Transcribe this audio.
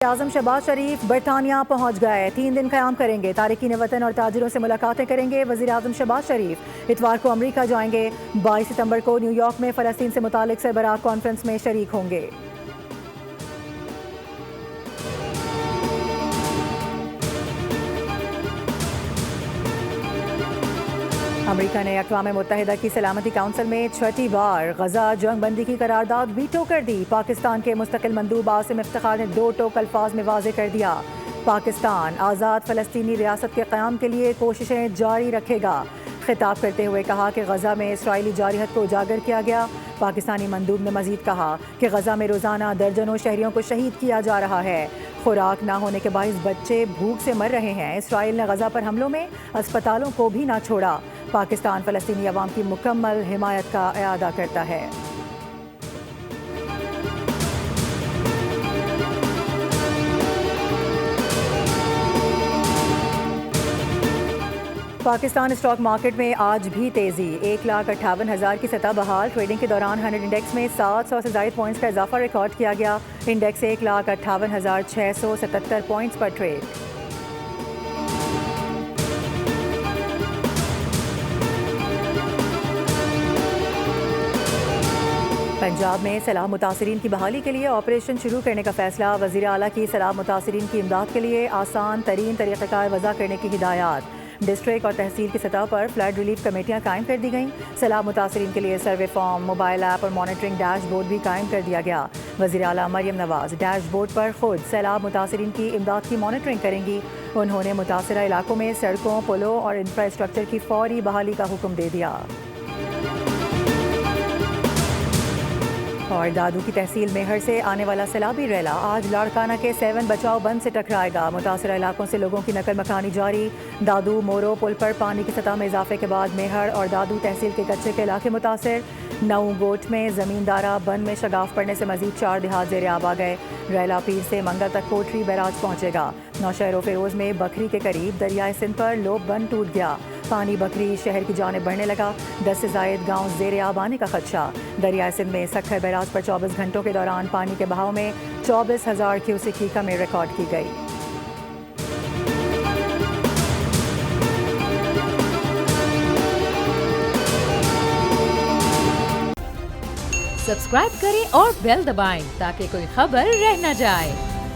اعظم شہباز شریف برطانیہ پہنچ گئے، 3 دن قیام کریں گے، تارکین وطن اور تاجروں سے ملاقاتیں کریں گے۔ وزیر اعظم شہباز شریف اتوار کو امریکہ جائیں گے، 22 ستمبر کو نیو یارک میں فلسطین سے متعلق سربراہ کانفرنس میں شریک ہوں گے۔ امریکہ نے اقوام متحدہ کی سلامتی کونسل میں 6ٹی بار غزہ جنگ بندی کی قرارداد ویٹو کر دی۔ پاکستان کے مستقل مندوب عاصم افتخار نے 2 ٹوک الفاظ میں واضح کر دیا، پاکستان آزاد فلسطینی ریاست کے قیام کے لیے کوششیں جاری رکھے گا۔ خطاب کرتے ہوئے کہا کہ غزہ میں اسرائیلی جارحیت کو اجاگر کیا گیا۔ پاکستانی مندوب نے مزید کہا کہ غزہ میں روزانہ درجنوں شہریوں کو شہید کیا جا رہا ہے، خوراک نہ ہونے کے باعث بچے بھوک سے مر رہے ہیں۔ اسرائیل نے غزہ پر حملوں میں اسپتالوں کو بھی نہ چھوڑا۔ پاکستان فلسطینی عوام کی مکمل حمایت کا اعادہ کرتا ہے۔ پاکستان اسٹاک مارکیٹ میں آج بھی تیزی، 1,58,000 کی سطح بحال۔ ٹریڈنگ کے دوران 100 انڈیکس میں 700 سے زائد پوائنٹس کا اضافہ ریکارڈ کیا گیا۔ انڈیکس 1,58,677 پوائنٹس پر ٹریڈ۔ پنجاب میں سیلاب متاثرین کی بحالی کے لیے آپریشن شروع کرنے کا فیصلہ۔ وزیر اعلیٰ کی سیلاب متاثرین کی امداد کے لیے آسان ترین طریقہ کار وضع کرنے کی ہدایات۔ ڈسٹرکٹ اور تحصیل کی سطح پر فلڈ ریلیف کمیٹیاں قائم کر دی گئیں۔ سیلاب متاثرین کے لیے سروے فارم، موبائل ایپ اور مانیٹرنگ ڈیش بورڈ بھی قائم کر دیا گیا۔ وزیر اعلیٰ مریم نواز ڈیش بورڈ پر خود سیلاب متاثرین کی امداد کی مانیٹرنگ کریں گی۔ انہوں نے متاثرہ علاقوں میں سڑکوں، پلوں اور انفراسٹرکچر کی فوری بحالی کا حکم دے دیا۔ اور دادو کی تحصیل میہر سے آنے والا سیلابی ریلا آج لاڑکانہ کے 7 بچاؤ بند سے ٹکرائے گا۔ متاثرہ علاقوں سے لوگوں کی نقل مکانی جاری۔ دادو مورو پل پر پانی کی سطح میں اضافے کے بعد میہر اور دادو تحصیل کے کچے کے علاقے متاثر۔ نو گوٹ میں زمیندارہ بند میں شگاف پڑنے سے مزید 4 دیہات زیر آب آ گئے۔ ریلا پیر سے منگل تک کوٹری بیراج پہنچے گا۔ نوشہر و فیروز میں بکری کے قریب دریائے سندھ پر لوب بند ٹوٹ گیا، پانی بکری شہر کی جانب بڑھنے لگا۔ 10 سے زائد گاؤں زیر آب آنے کا خدشہ۔ دریائے سندھ میں سکھر بیراج پر 24 گھنٹوں کے دوران پانی کے بہاؤ میں 24,000 کیوسک کی کمی ریکارڈ کی گئی۔ سبسکرائب کریں اور بیل دبائیں تاکہ کوئی خبر رہ نہ جائے۔